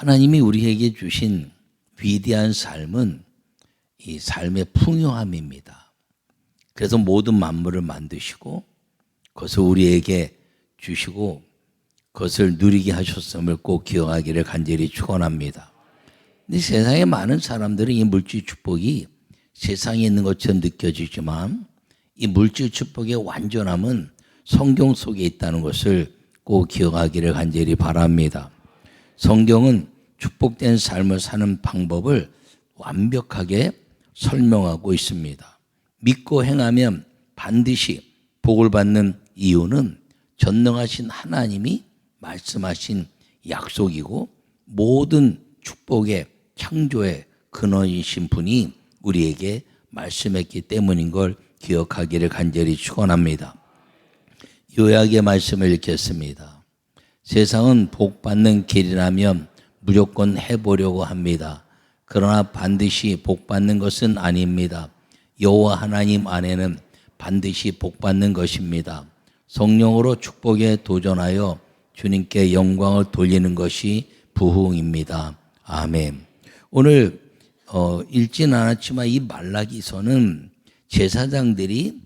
하나님이 우리에게 주신 위대한 삶은 이 삶의 풍요함입니다. 그래서 모든 만물을 만드시고 그것을 우리에게 주시고 그것을 누리게 하셨음을 꼭 기억하기를 간절히 축원합니다. 근데 세상에 많은 사람들은 이 물질 축복이 세상에 있는 것처럼 느껴지지만 이 물질 축복의 완전함은 성경 속에 있다는 것을 꼭 기억하기를 간절히 바랍니다. 성경은 축복된 삶을 사는 방법을 완벽하게 설명하고 있습니다. 믿고 행하면 반드시 복을 받는 이유는 전능하신 하나님이 말씀하신 약속이고 모든 축복의 창조의 근원이신 분이 우리에게 말씀했기 때문인 걸 기억하기를 간절히 축원합니다. 요약의 말씀을 읽겠습니다. 세상은 복 받는 길이라면 무조건 해보려고 합니다. 그러나 반드시 복 받는 것은 아닙니다. 여호와 하나님 안에는 반드시 복 받는 것입니다. 성령으로 축복에 도전하여 주님께 영광을 돌리는 것이 부흥입니다. 아멘. 오늘 읽진 않았지만 이 말라기서는 제사장들이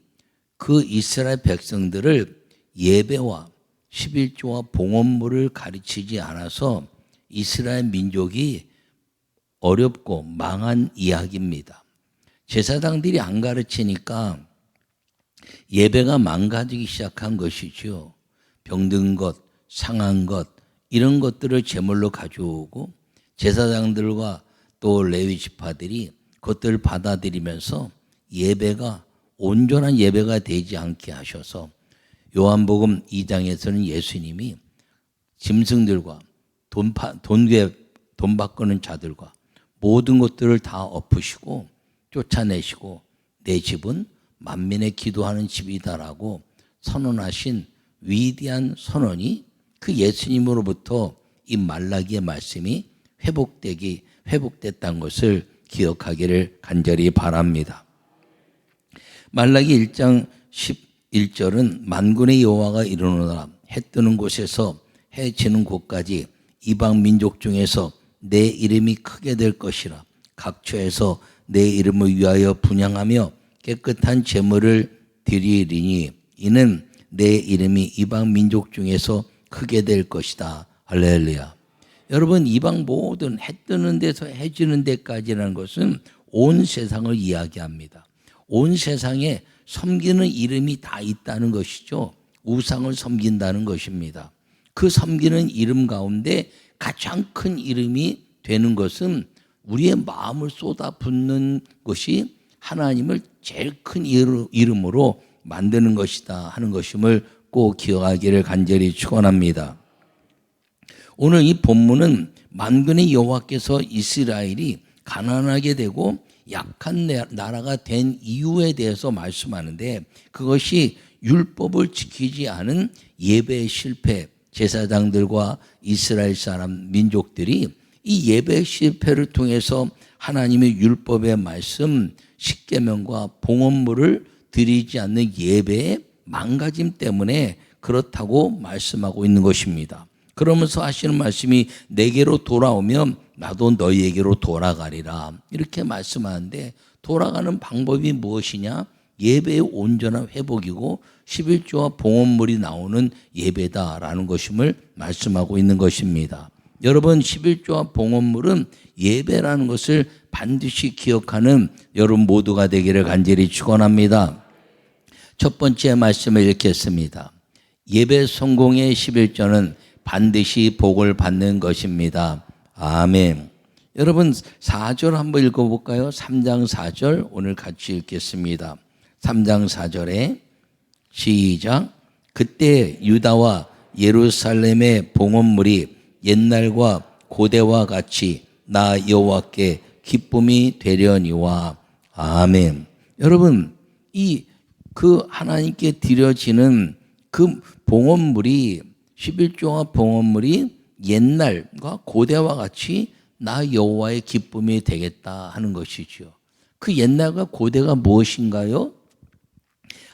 그 이스라엘 백성들을 예배와 11조와 봉헌물을 가르치지 않아서 이스라엘 민족이 어렵고 망한 이야기입니다. 제사장들이 안 가르치니까 예배가 망가지기 시작한 것이죠. 병든 것, 상한 것 이런 것들을 제물로 가져오고 제사장들과 또 레위 지파들이 그것들을 받아들이면서 예배가 온전한 예배가 되지 않게 하셔서 요한복음 2장에서는 예수님이 짐승들과 돈 바꾸는 자들과 모든 것들을 다 엎으시고 쫓아내시고 내 집은 만민의 기도하는 집이다라고 선언하신 위대한 선언이 그 예수님으로부터 이 말라기의 말씀이 회복됐다는 것을 기억하기를 간절히 바랍니다. 말라기 1장 11절은 만군의 여호와가 이르노라 해 뜨는 곳에서 해 지는 곳까지 이방 민족 중에서 내 이름이 크게 될 것이라 각처에서 내 이름을 위하여 분향하며 깨끗한 제물을 드리리니 이는 내 이름이 이방 민족 중에서 크게 될 것이다. 할렐루야. 여러분 이방 모든 해 뜨는 데서 해 지는 데까지라는 것은 온 세상을 이야기합니다. 온 세상에 섬기는 이름이 다 있다는 것이죠. 우상을 섬긴다는 것입니다. 그 섬기는 이름 가운데 가장 큰 이름이 되는 것은 우리의 마음을 쏟아붓는 것이 하나님을 제일 큰 이름으로 만드는 것이다 하는 것임을 꼭 기억하기를 간절히 축원합니다. 오늘 이 본문은 만군의 여호와께서 이스라엘이 가난하게 되고 약한 나라가 된 이유에 대해서 말씀하는데 그것이 율법을 지키지 않은 예배의 실패, 제사장들과 이스라엘 사람 민족들이 이 예배 실패를 통해서 하나님의 율법의 말씀 십계명과 봉헌물을 드리지 않는 예배의 망가짐 때문에 그렇다고 말씀하고 있는 것입니다. 그러면서 하시는 말씀이 내게로 돌아오면 나도 너희에게로 돌아가리라 이렇게 말씀하는데 돌아가는 방법이 무엇이냐? 예배의 온전한 회복이고 11조와 봉헌물이 나오는 예배다라는 것임을 말씀하고 있는 것입니다. 여러분 11조와 봉헌물은 예배라는 것을 반드시 기억하는 여러분 모두가 되기를 간절히 축원합니다. 첫 번째 말씀을 읽겠습니다. 예배 성공의 11조는 반드시 복을 받는 것입니다. 아멘. 여러분 4절 한번 읽어볼까요? 3장 4절 오늘 같이 읽겠습니다. 3장 4절에 시작. 그때 유다와 예루살렘의 봉헌물이 옛날과 고대와 같이 나 여호와께 기쁨이 되려니와 아멘. 여러분 그 하나님께 드려지는 그 봉헌물이 11조와 봉헌물이 옛날과 고대와 같이 나 여호와의 기쁨이 되겠다 하는 것이죠. 그 옛날과 고대가 무엇인가요?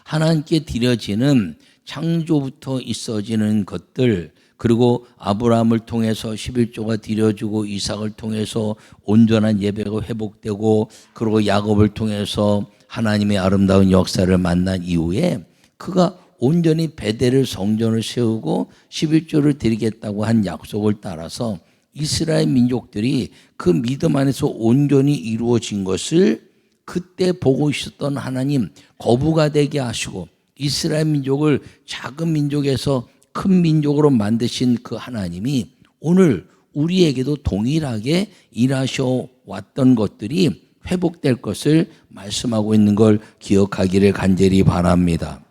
하나님께 드려지는 창조부터 있어지는 것들 그리고 아브라함을 통해서 11조가 드려지고 이삭을 통해서 온전한 예배가 회복되고 그리고 야곱을 통해서 하나님의 아름다운 역사를 만난 이후에 그가 온전히 베델을 성전을 세우고 11조를 드리겠다고 한 약속을 따라서 이스라엘 민족들이 그 믿음 안에서 온전히 이루어진 것을 그때 보고 있었던 하나님 거부가 되게 하시고 이스라엘 민족을 작은 민족에서 큰 민족으로 만드신 그 하나님이 오늘 우리에게도 동일하게 일하셔 왔던 것들이 회복될 것을 말씀하고 있는 걸 기억하기를 간절히 바랍니다.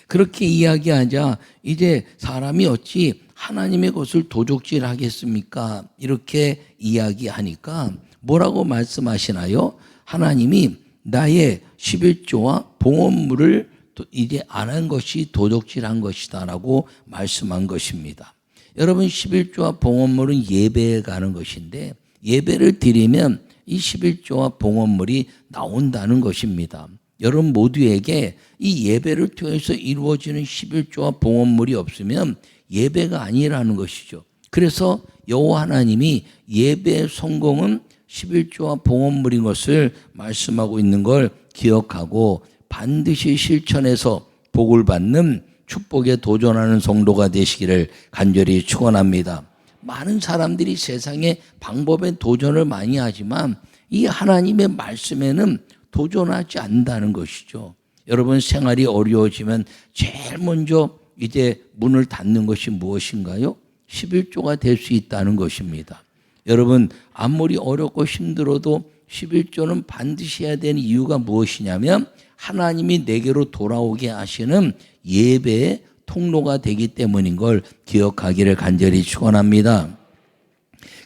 그렇게 이야기하자 이제 사람이 어찌 하나님의 것을 도적질 하겠습니까? 이렇게 이야기하니까 뭐라고 말씀하시나요? 하나님이 나의 11조와 봉헌물을 이제 안 한 것이 도적질한 것이다 라고 말씀한 것입니다. 여러분 11조와 봉헌물은 예배에 가는 것인데 예배를 드리면 이 11조와 봉헌물이 나온다는 것입니다. 여러분 모두에게 이 예배를 통해서 이루어지는 11조와 봉헌물이 없으면 예배가 아니라는 것이죠. 그래서 여호와 하나님이 예배의 성공은 11조와 봉헌물인 것을 말씀하고 있는 걸 기억하고 반드시 실천해서 복을 받는 축복에 도전하는 성도가 되시기를 간절히 축원합니다. 많은 사람들이 세상에 방법에 도전을 많이 하지만 이 하나님의 말씀에는 도전하지 않는다는 것이죠. 여러분 생활이 어려워지면 제일 먼저 이제 문을 닫는 것이 무엇인가요? 11조가 될 수 있다는 것입니다. 여러분 아무리 어렵고 힘들어도 11조는 반드시 해야 되는 이유가 무엇이냐면 하나님이 내게로 돌아오게 하시는 예배의 통로가 되기 때문인 걸 기억하기를 간절히 축원합니다.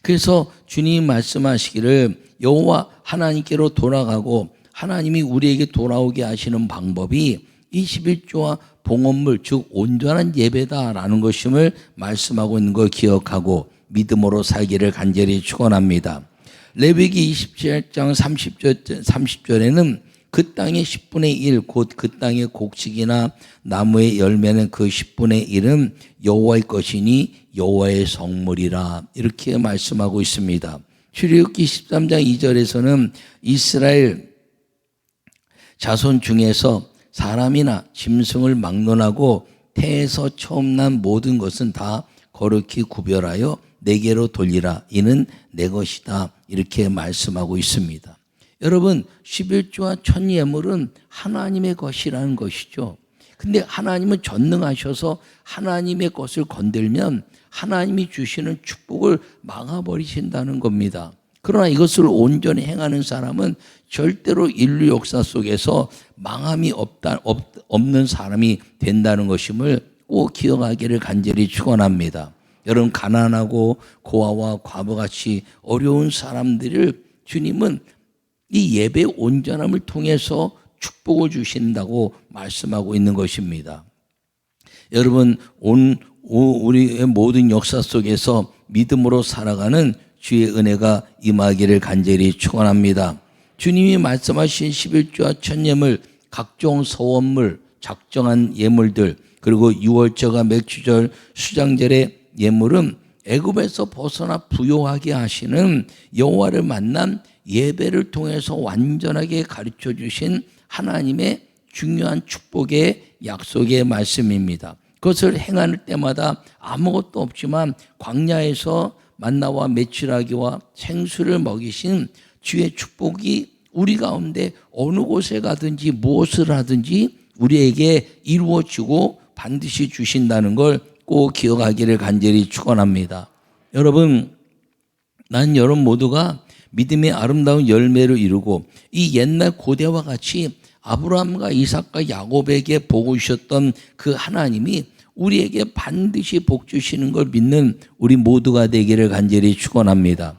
그래서 주님이 말씀하시기를 여호와 하나님께로 돌아가고 하나님이 우리에게 돌아오게 하시는 방법이 이 11조와 봉헌물 즉 온전한 예배다라는 것임을 말씀하고 있는 걸 기억하고 믿음으로 살기를 간절히 축원합니다. 레위기 27장 30절에는 그 땅의 10분의 1 곧 그 땅의 곡식이나 나무의 열매는 그 10분의 1은 여호와의 것이니 여호와의 성물이라 이렇게 말씀하고 있습니다. 출애굽기 13장 2절에서는 이스라엘 자손 중에서 사람이나 짐승을 막론하고 태에서 처음 난 모든 것은 다 거룩히 구별하여 내게로 돌리라 이는 내 것이다 이렇게 말씀하고 있습니다. 여러분 11조와 천예물은 하나님의 것이라는 것이죠. 근데 하나님은 전능하셔서 하나님의 것을 건들면 하나님이 주시는 축복을 막아버리신다는 겁니다. 그러나 이것을 온전히 행하는 사람은 절대로 인류 역사 속에서 망함이 없는 사람이 된다는 것임을 꼭 기억하기를 간절히 축원합니다. 여러분 가난하고 고아와 과부같이 어려운 사람들을 주님은 이 예배의 온전함을 통해서 축복을 주신다고 말씀하고 있는 것입니다. 여러분 우리의 모든 역사 속에서 믿음으로 살아가는 주의 은혜가 임하기를 간절히 축원합니다. 주님이 말씀하신 11조와 천예물, 각종 서원물, 작정한 예물들 그리고 유월절과 맥주절, 수장절의 예물은 애굽에서 벗어나 부요하게 하시는 여호와를 만난 예배를 통해서 완전하게 가르쳐 주신 하나님의 중요한 축복의 약속의 말씀입니다. 그것을 행할 때마다 아무것도 없지만 광야에서 만나와 메추라기와 생수를 먹이신 주의 축복이 우리 가운데 어느 곳에 가든지 무엇을 하든지 우리에게 이루어지고 반드시 주신다는 걸 꼭 기억하기를 간절히 축원합니다. 여러분, 난 여러분 모두가 믿음의 아름다운 열매를 이루고 이 옛날 고대와 같이 아브라함과 이삭과 야곱에게 복을 주셨던 그 하나님이 우리에게 반드시 복 주시는 걸 믿는 우리 모두가 되기를 간절히 축원합니다.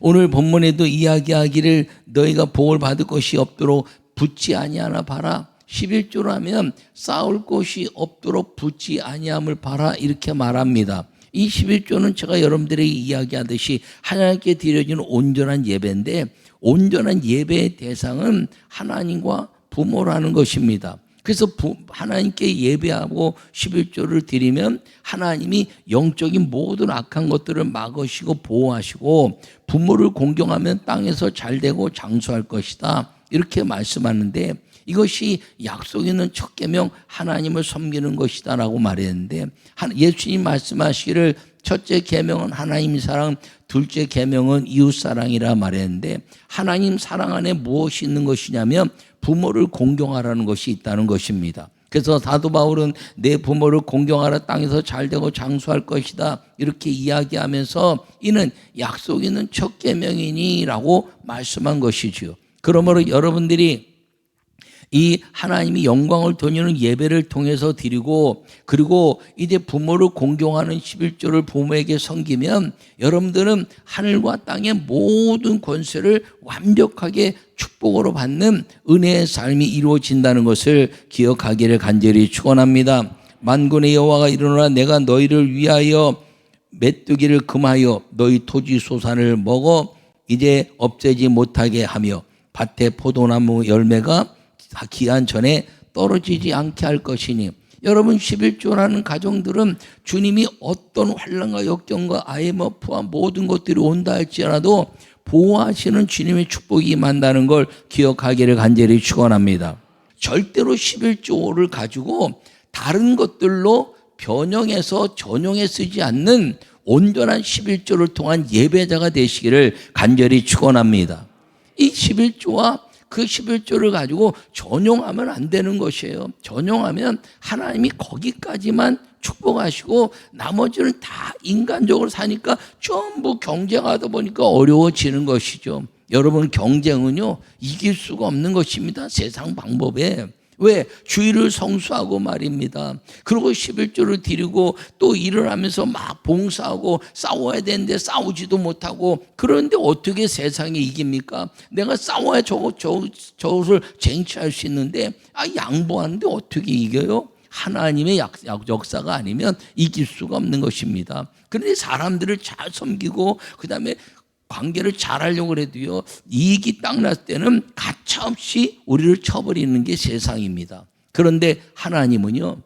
오늘 본문에도 이야기하기를 너희가 복을 받을 것이 없도록 붙지 아니하나 봐라. 11조라면 쌓을 곳이 없도록 붙지 아니함을 봐라 이렇게 말합니다. 이 11조는 제가 여러분들에게 이야기하듯이 하나님께 드려지는 온전한 예배인데 온전한 예배의 대상은 하나님과 부모라는 것입니다. 그래서 하나님께 예배하고 11조를 드리면 하나님이 영적인 모든 악한 것들을 막으시고 보호하시고 부모를 공경하면 땅에서 잘되고 장수할 것이다. 이렇게 말씀하는데 이것이 약속 있는 첫 계명 하나님을 섬기는 것이다라고 말했는데 예수님 말씀하시기를 첫째 계명은 하나님 사랑, 둘째 계명은 이웃 사랑이라 말했는데 하나님 사랑 안에 무엇이 있는 것이냐면 부모를 공경하라는 것이 있다는 것입니다. 그래서 사도 바울은 내 부모를 공경하라 땅에서 잘되고 장수할 것이다 이렇게 이야기하면서 이는 약속 있는 첫 계명이니라고 말씀한 것이지요. 그러므로 여러분들이 이 하나님이 영광을 돌리는 예배를 통해서 드리고 그리고 이제 부모를 공경하는 11조를 부모에게 섬기면 여러분들은 하늘과 땅의 모든 권세를 완벽하게 축복으로 받는 은혜의 삶이 이루어진다는 것을 기억하기를 간절히 축원합니다. 만군의 여호와가 이르노라 내가 너희를 위하여 메뚜기를 금하여 너희 토지 소산을 먹어 이제 없애지 못하게 하며 밭에 포도나무 열매가 기한 전에 떨어지지 않게 할 것이니 여러분 11조라는 가정들은 주님이 어떤 환난과 역경과 IMF와 모든 것들이 온다 할지라도 보호하시는 주님의 축복이 임한다는 걸 기억하기를 간절히 축원합니다. 절대로 11조를 가지고 다른 것들로 변형해서 전용해 쓰지 않는 온전한 11조를 통한 예배자가 되시기를 간절히 축원합니다. 이 11조와 그 11조를 가지고 전용하면 안 되는 것이에요. 전용하면 하나님이 거기까지만 축복하시고 나머지는 다 인간적으로 사니까 전부 경쟁하다 보니까 어려워지는 것이죠. 여러분 경쟁은요 이길 수가 없는 것입니다. 세상 방법에. 왜? 주의를 성수하고 말입니다. 그리고 11조를 드리고 또 일을 하면서 막 봉사하고 싸워야 되는데 싸우지도 못하고 그런데 어떻게 세상에 이깁니까? 내가 싸워야 저것을 쟁취할 수 있는데 양보하는데 어떻게 이겨요? 하나님의 역사가 아니면 이길 수가 없는 것입니다. 그런데 사람들을 잘 섬기고 그다음에 관계를 잘하려고 해도요 이익이 딱 났을 때는 가차없이 우리를 쳐버리는 게 세상입니다. 그런데 하나님은요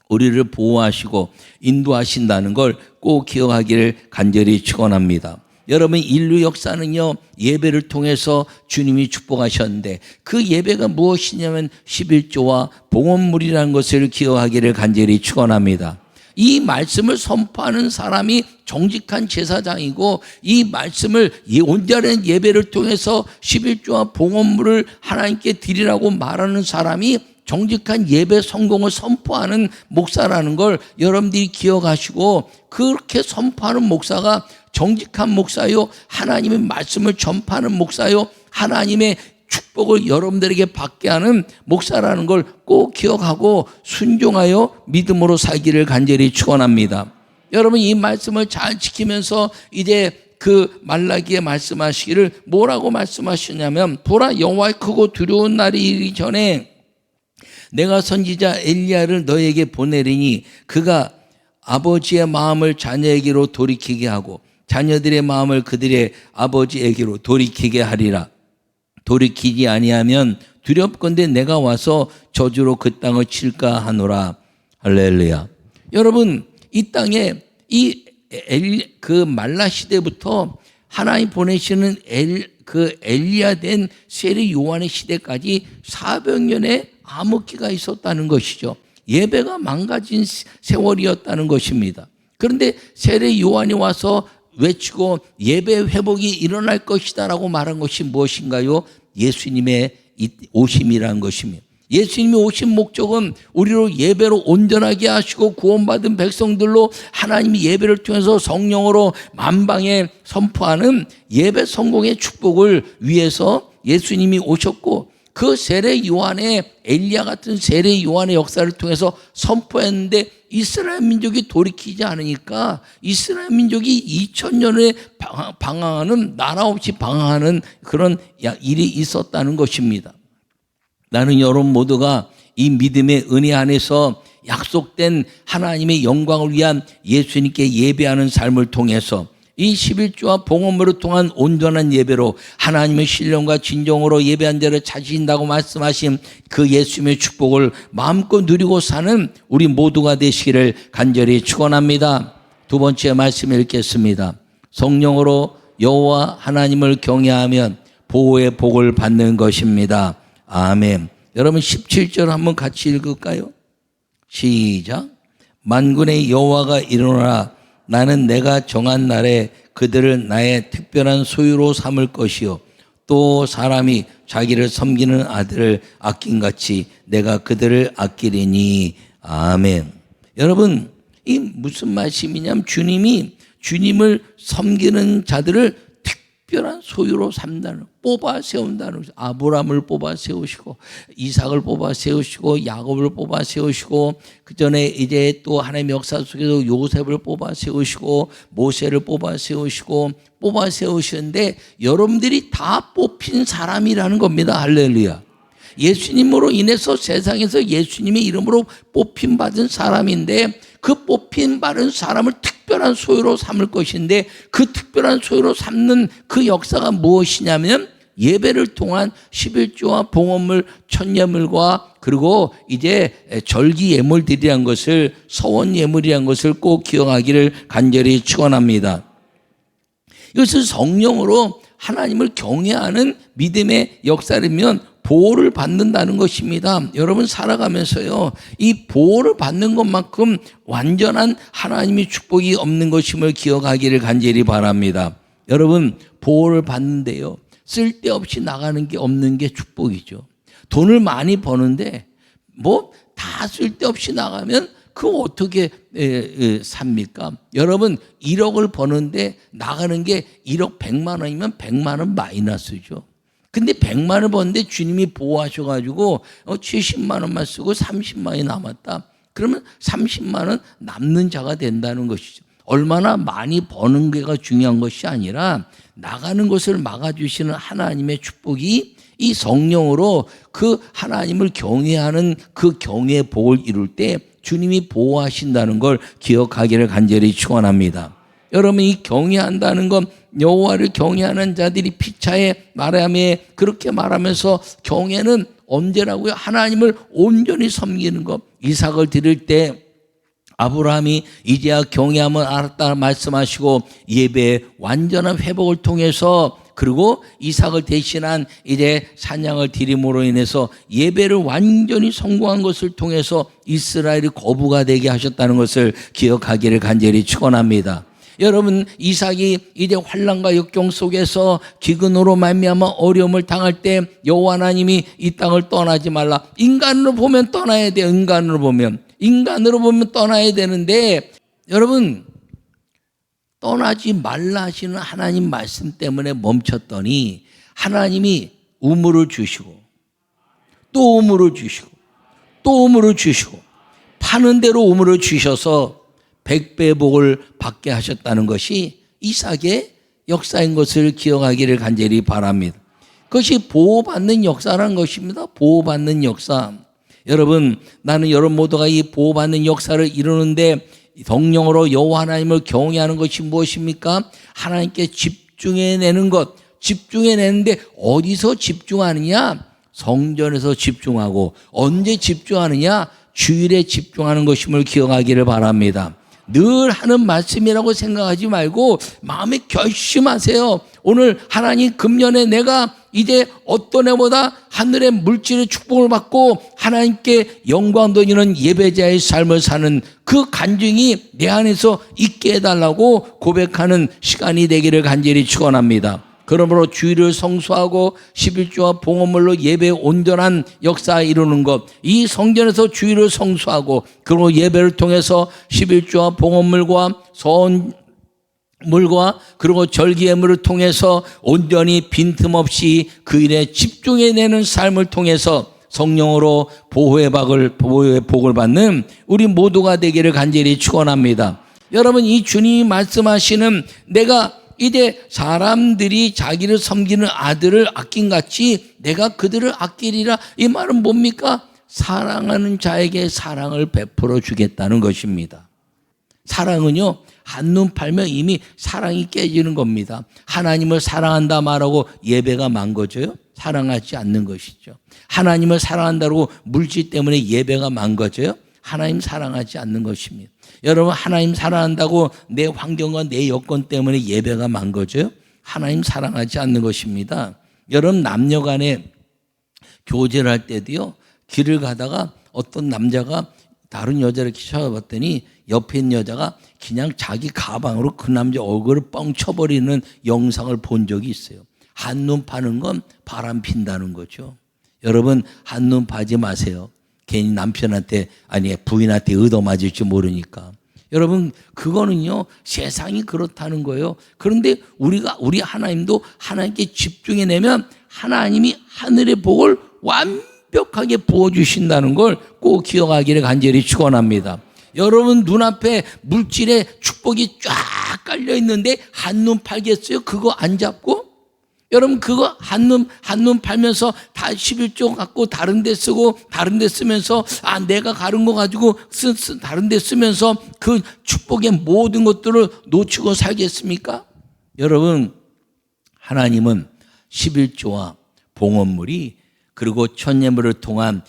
우리를 보호하시고 인도하신다는 걸 꼭 기억하기를 간절히 축원합니다. 여러분 인류 역사는요 예배를 통해서 주님이 축복하셨는데 그 예배가 무엇이냐면 11조와 봉헌물이라는 것을 기억하기를 간절히 축원합니다. 이 말씀을 선포하는 사람이 정직한 제사장이고 이 말씀을 온전한 예배를 통해서 11조와 봉헌물을 하나님께 드리라고 말하는 사람이 정직한 예배 성공을 선포하는 목사라는 걸 여러분들이 기억하시고 그렇게 선포하는 목사가 정직한 목사요 하나님의 말씀을 전파하는 목사요 하나님의 축복을 여러분들에게 받게 하는 목사라는 걸 꼭 기억하고 순종하여 믿음으로 살기를 간절히 축원합니다. 여러분 이 말씀을 잘 지키면서 이제 그 말라기에 말씀하시기를 뭐라고 말씀하시냐면 보라 여호와의 크고 두려운 날이 이르기 전에 내가 선지자 엘리야를 너에게 보내리니 그가 아버지의 마음을 자녀에게로 돌이키게 하고 자녀들의 마음을 그들의 아버지에게로 돌이키게 하리라. 돌이키지 아니하면 두렵건대 내가 와서 저주로 그 땅을 칠까 하노라. 할렐루야. 여러분 이 땅에 그 말라 시대부터 하나님 보내시는 엘리야 된 세례 요한의 시대까지 400년의 암흑기가 있었다는 것이죠. 예배가 망가진 세월이었다는 것입니다. 그런데 세례 요한이 와서 외치고 예배 회복이 일어날 것이다라고 말한 것이 무엇인가요? 예수님의 오심이라는 것입니다. 예수님이 오신 목적은 우리로 예배로 온전하게 하시고 구원받은 백성들로 하나님이 예배를 통해서 성령으로 만방에 선포하는 예배 성공의 축복을 위해서 예수님이 오셨고 그 세례 요한의 엘리야 같은 세례 요한의 역사를 통해서 선포했는데 이스라엘 민족이 돌이키지 않으니까 이스라엘 민족이 2000년에 방황하는 나라 없이 방황하는 그런 일이 있었다는 것입니다. 나는 여러분 모두가 이 믿음의 은혜 안에서 약속된 하나님의 영광을 위한 예수님께 예배하는 삶을 통해서 이 11조와 봉헌물을 통한 온전한 예배로 하나님의 신령과 진정으로 예배한 자를 찾으신다고 말씀하신 그 예수님의 축복을 마음껏 누리고 사는 우리 모두가 되시기를 간절히 축원합니다. 두 번째 말씀 읽겠습니다. 성령으로 여호와 하나님을 경외하면 보호의 복을 받는 것입니다. 아멘. 여러분 17절 한번 같이 읽을까요? 시작. 만군의 여호와가 이르노라. 나는 내가 정한 날에 그들을 나의 특별한 소유로 삼을 것이요 또 사람이 자기를 섬기는 아들을 아낀같이 내가 그들을 아끼리니. 아멘. 여러분 이 무슨 말씀이냐면 주님이 주님을 섬기는 자들을 특별한 소유로 삼다는, 뽑아 세운다는 거죠. 아브라함을 뽑아 세우시고 이삭을 뽑아 세우시고 야곱을 뽑아 세우시고 그 전에 이제 또 하나님의 역사 속에서 요셉을 뽑아 세우시고 모세를 뽑아 세우시고 뽑아 세우시는데 여러분들이 다 뽑힌 사람이라는 겁니다. 할렐루야. 예수님으로 인해서 세상에서 예수님의 이름으로 뽑힌 받은 사람인데 그 뽑힌 받은 사람을 특별한 소유로 삼을 것인데 그 특별한 소유로 삼는 그 역사가 무엇이냐면 예배를 통한 11조와 봉헌물 천예물과 그리고 이제 절기 예물들이란 것을 서원 예물이란 것을 꼭 기억하기를 간절히 축원합니다. 이것은 성령으로 하나님을 경외하는 믿음의 역사라면 보호를 받는다는 것입니다. 여러분 살아가면서요, 이 보호를 받는 것만큼 완전한 하나님의 축복이 없는 것임을 기억하기를 간절히 바랍니다. 여러분 보호를 받는데요, 쓸데없이 나가는 게 없는 게 축복이죠. 돈을 많이 버는데 뭐 다 쓸데없이 나가면 그거 어떻게 삽니까? 여러분 1억을 버는데 나가는 게 1억 100만 원이면 100만 원 마이너스죠. 근데 100만 원 버는데 주님이 보호하셔가지고 70만 원만 쓰고 30만 원이 남았다. 그러면 30만 원 남는 자가 된다는 것이죠. 얼마나 많이 버는 게가 중요한 것이 아니라 나가는 것을 막아주시는 하나님의 축복이 이 성령으로 그 하나님을 경외하는 그 경외의 복을 이룰 때 주님이 보호하신다는 걸 기억하기를 간절히 축원합니다. 여러분 이 경외한다는 건 여호와를 경외하는 자들이 피차에 말하며 그렇게 말하면서 경외는 언제라고요? 하나님을 온전히 섬기는 것. 이삭을 드릴 때 아브라함이 이제야 경외함을 알았다 말씀하시고 예배의 완전한 회복을 통해서 그리고 이삭을 대신한 이제 산양을 드림으로 인해서 예배를 완전히 성공한 것을 통해서 이스라엘이 거부가 되게 하셨다는 것을 기억하기를 간절히 축원합니다. 여러분 이삭이 이제 환난과 역경 속에서 기근으로 말미암아 어려움을 당할 때 여호와 하나님이 이 땅을 떠나지 말라. 인간으로 보면 떠나야 돼요. 인간으로 보면 떠나야 되는데 여러분 떠나지 말라 하시는 하나님 말씀 때문에 멈췄더니 하나님이 우물을 주시고 또 우물을 주시고 또 우물을 주시고 파는 대로 우물을 주셔서 100배의 복을 받게 하셨다는 것이 이삭의 역사인 것을 기억하기를 간절히 바랍니다. 그것이 보호받는 역사라는 것입니다. 보호받는 역사. 여러분 나는 여러분 모두가 이 보호받는 역사를 이루는데 성령으로 여호와 하나님을 경외하는 것이 무엇입니까? 하나님께 집중해내는 것. 집중해내는데 어디서 집중하느냐? 성전에서 집중하고 언제 집중하느냐? 주일에 집중하는 것임을 기억하기를 바랍니다. 늘 하는 말씀이라고 생각하지 말고 마음에 결심하세요. 오늘 하나님 금년에 내가 이제 어떤 애보다 하늘의 물질의 축복을 받고 하나님께 영광 돌리는 예배자의 삶을 사는 그 간증이 내 안에서 있게 해달라고 고백하는 시간이 되기를 간절히 축원합니다. 그러므로 주일을 성수하고 11조와 봉헌물로 예배의 온전한 역사 이루는 것, 이 성전에서 주일을 성수하고 그리고 예배를 통해서 11조와 봉헌물과 서원물과 그리고 절기예물을 통해서 온전히 빈틈없이 그 일에 집중해내는 삶을 통해서 성령으로 보호의 복을 받는 우리 모두가 되기를 간절히 축원합니다. 여러분 이 주님이 말씀하시는 내가 이제 사람들이 자기를 섬기는 아들을 아낀같이 내가 그들을 아끼리라. 이 말은 뭡니까? 사랑하는 자에게 사랑을 베풀어 주겠다는 것입니다. 사랑은요 한눈 팔면 이미 사랑이 깨지는 겁니다. 하나님을 사랑한다 말하고 예배가 망가져요? 사랑하지 않는 것이죠. 하나님을 사랑한다고 물질 때문에 예배가 망가져요? 하나님 사랑하지 않는 것입니다. 여러분, 하나님 사랑한다고 내 환경과 내 여건 때문에 예배가 망가져요? 하나님 사랑하지 않는 것입니다. 여러분, 남녀 간에 교제를 할 때도요, 길을 가다가 어떤 남자가 다른 여자를 이렇게 쳐다봤더니 옆에 있는 여자가 그냥 자기 가방으로 그 남자 얼굴을 뻥 쳐버리는 영상을 본 적이 있어요. 한눈 파는 건 바람 핀다는 거죠. 여러분, 한눈 파지 마세요. 괜히 남편한테, 아니 부인한테 얻어맞을지 모르니까. 여러분, 그거는요, 세상이 그렇다는 거예요. 그런데 우리 하나님도 하나님께 집중해내면 하나님이 하늘의 복을 완벽하게 부어주신다는 걸 꼭 기억하기를 간절히 축원합니다. 여러분, 눈앞에 물질의 축복이 쫙 깔려 있는데 한눈 팔겠어요? 그거 안 잡고? 여러분, 그거 한눈 팔면서 다 11조 갖고 다른 데 쓰고 다른 데 쓰면서 내가 가른 거 가지고 다른 데 쓰면서 그 축복의 모든 것들을 놓치고 살겠습니까? 여러분, 하나님은 11조와 봉헌물이 그리고 천예물을 통한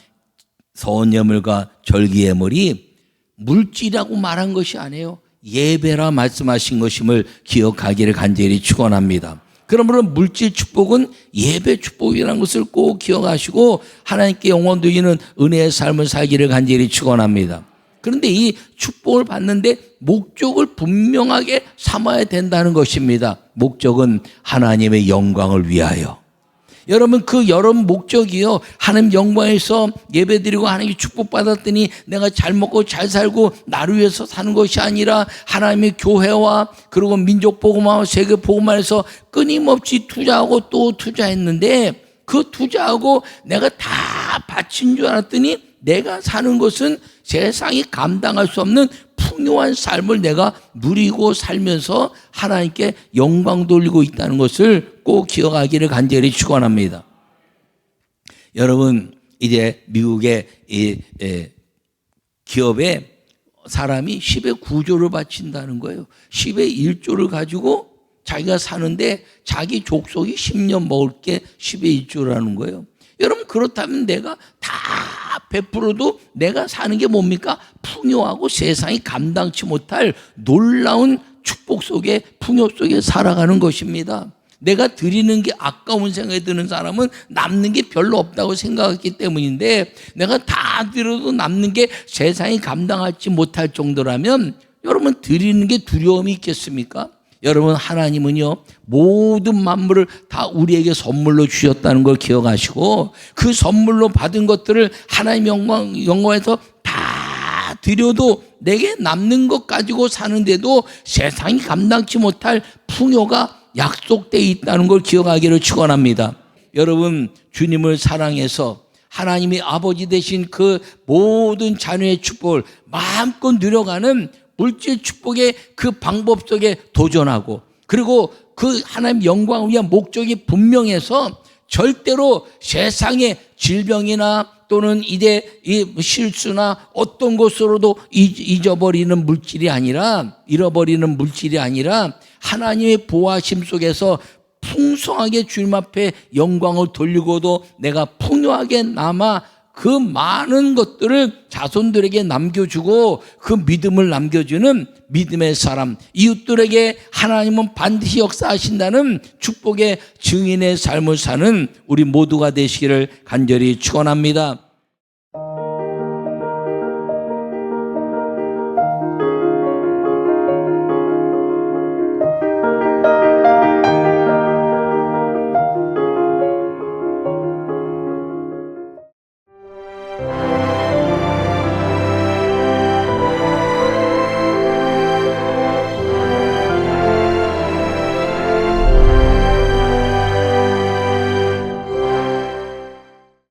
선예물과 절기예물이 물질이라고 말한 것이 아니에요. 예배라 말씀하신 것임을 기억하기를 간절히 축원합니다. 그러므로 물질 축복은 예배 축복이라는 것을 꼭 기억하시고 하나님께 영원 드리는 은혜의 삶을 살기를 간절히 축원합니다. 그런데 이 축복을 받는데 목적을 분명하게 삼아야 된다는 것입니다. 목적은 하나님의 영광을 위하여. 여러분, 그 여러분 목적이요, 하나님 영광에서 예배드리고 하나님의 축복받았더니 내가 잘 먹고 잘 살고 나를 위해서 사는 것이 아니라 하나님의 교회와 그리고 민족 복음화와 세계 복음화에서 끊임없이 투자하고 또 투자했는데 그 투자하고 내가 다 바친 줄 알았더니 내가 사는 것은 세상이 감당할 수 없는 풍요한 삶을 내가 누리고 살면서 하나님께 영광 돌리고 있다는 것을 꼭 기억하기를 간절히 축원합니다. 여러분, 이제 미국의 기업에 사람이 10의 9조를 바친다는 거예요. 10의 1조를 가지고 자기가 사는데 자기 족속이 10년 먹을 게 10의 1조라는 거예요. 여러분, 그렇다면 내가 다 베풀어도 내가 사는 게 뭡니까? 풍요하고 세상이 감당치 못할 놀라운 축복 속에, 풍요 속에 살아가는 것입니다. 내가 드리는 게 아까운 생각이 드는 사람은 남는 게 별로 없다고 생각했기 때문인데, 내가 다 드려도 남는 게 세상이 감당하지 못할 정도라면 여러분, 드리는 게 두려움이 있겠습니까? 여러분, 하나님은요, 모든 만물을 다 우리에게 선물로 주셨다는 걸 기억하시고 그 선물로 받은 것들을 하나님 영광에서 다 드려도 내게 남는 것 가지고 사는데도 세상이 감당치 못할 풍요가 약속되어 있다는 걸 기억하기를 축원합니다. 여러분, 주님을 사랑해서 하나님이 아버지 되신 그 모든 자녀의 축복을 마음껏 누려가는 물질 축복의 그 방법 속에 도전하고, 그리고 그 하나님 영광을 위한 목적이 분명해서 절대로 세상의 질병이나 또는 이 실수나 어떤 것으로도 잊어버리는 물질이 아니라, 잃어버리는 물질이 아니라 하나님의 보호하심 속에서 풍성하게 주님 앞에 영광을 돌리고도 내가 풍요하게 남아 그 많은 것들을 자손들에게 남겨주고 그 믿음을 남겨주는 믿음의 사람, 이웃들에게 하나님은 반드시 역사하신다는 축복의 증인의 삶을 사는 우리 모두가 되시기를 간절히 축원합니다.